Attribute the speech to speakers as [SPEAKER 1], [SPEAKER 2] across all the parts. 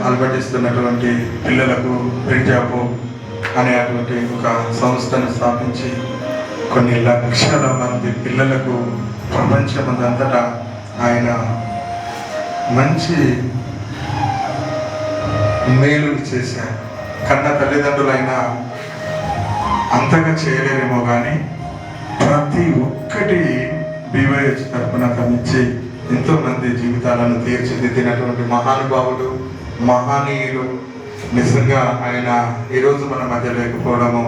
[SPEAKER 1] అలవాటిస్తున్నటువంటి పిల్లలకు ప్రింజాబు అనేటువంటి ఒక సంస్థను స్థాపించి కొన్ని లక్షల మంది పిల్లలకు ప్రపంచమంతటా ఆయన మంచి మేలులు చేశారు. కన్న తల్లిదండ్రులైన అంతగా చేయలేరేమో కానీ ప్రతి ఒక్కటి BYH తరఫున తమించి ఎంతో మంది జీవితాలను తీర్చిదిద్దినటువంటి మహానుభావుడు, మహనీయులు. నిజంగా ఆయన ఈరోజు మన మధ్య లేకపోవడము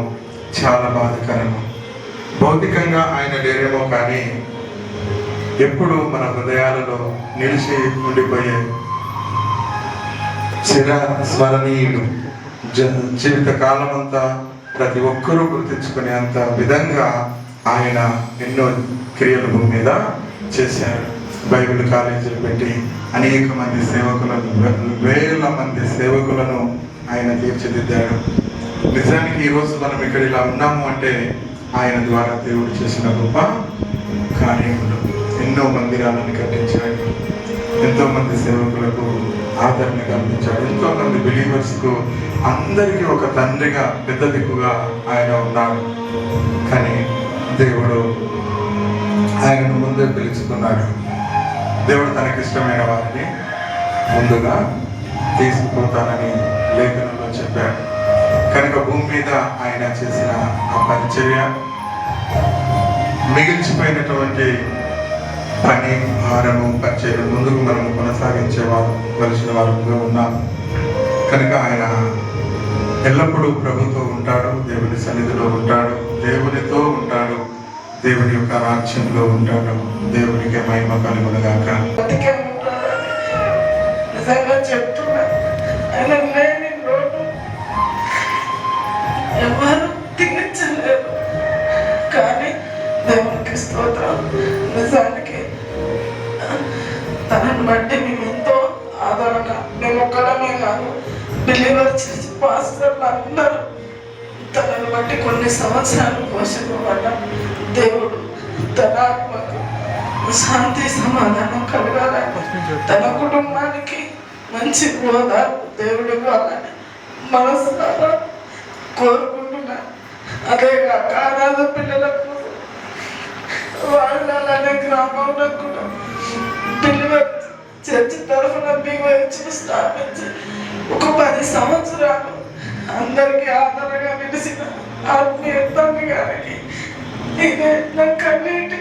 [SPEAKER 1] చాలా బాధాకరము. భౌతికంగా ఆయన లేరేమో కానీ ఎప్పుడు మన హృదయాలలో నిలిచి ఉండిపోయే చిరస్మరణీయుడు. జీవిత కాలం అంతా ప్రతి ఒక్కరూ గుర్తించుకునేంత విధంగా ఆయన ఎన్నో క్రియలు భూమి మీద చేశారు. బైబిల్ కాలేజీలు పెట్టి అనేక మంది సేవకులను, వేల మంది సేవకులను ఆయన తీర్చిదిద్దాడు. నిజానికి ఈరోజు మనం ఇక్కడ ఇలా ఉన్నాము అంటే ఆయన ద్వారా దేవుడు చేసిన గొప్ప కార్యములు. ఎన్నో మందిరాలను కట్టించాడు, ఎంతో మంది సేవకులకు ఆదరణ కల్పించాడు, ఎంతో మంది బిలీవర్స్కు అందరికీ ఒక తండ్రిగా, పెద్ద దిక్కుగా ఆయన ఉన్నాడు. కానీ దేవుడు ఆయనను ముందే పిలుచుకున్నాడు. దేవుడు తనకిష్టమైన వారిని ముందుగా తీసుకుపోతానని లేఖనంలో చెప్పాడు. కనుక భూమి మీద ఆయన చేసిన ఆ పరిచర్య, మిగిల్చిపోయినటువంటి పని భారము పరిచర్య ముందుకు మనము కొనసాగించవలసిన వారుగా ఉన్నాము. కనుక ఆయన ఎల్లప్పుడూ ప్రభుతో ఉంటాడు, దేవుని సన్నిధిలో ఉంటాడు, దేవునితో ఉంటాడు, దేవుని యొక్క రాజ్యంలో ఉంటాడు. దేవునికి మహిమ కలుగునుగాక.
[SPEAKER 2] నిజంగా చెప్తున్నా, ఆయన లేని లోటు ఎవరు తీర్చలేరు. కానీ దేవునికి స్తోత్రం. నిజానికి తనని బట్టి మేము ఎంతో ఆదరణ, మేము ఒక్కడమే కాదు, బిలీవర్ చర్చ్ పాస్టర్లు అందరూ తనని బట్టి కొన్ని సంవత్సరాలు పోషింపబడ్డాం. దేవుడు తన ఆత్మకు శాంతి సమాధానం కలగాలని, తన కుటుంబానికి మంచి హోదా దేవుడు ఇవ్వాలని మనసారా కోరుకుంటున్నాను. అదేగాక అనాథ పిల్లలకు, వాళ్ళనే గ్రామంలో కూడా బిలీవర్ చర్చ్ తరఫున BYH స్థాపించి ఒక 10 సంవత్సరాలు అందరికీ ఆదరణగా నిలిచిన ఆత్మీయ తండ్రి గారికి ఇదే నా కన్నీటి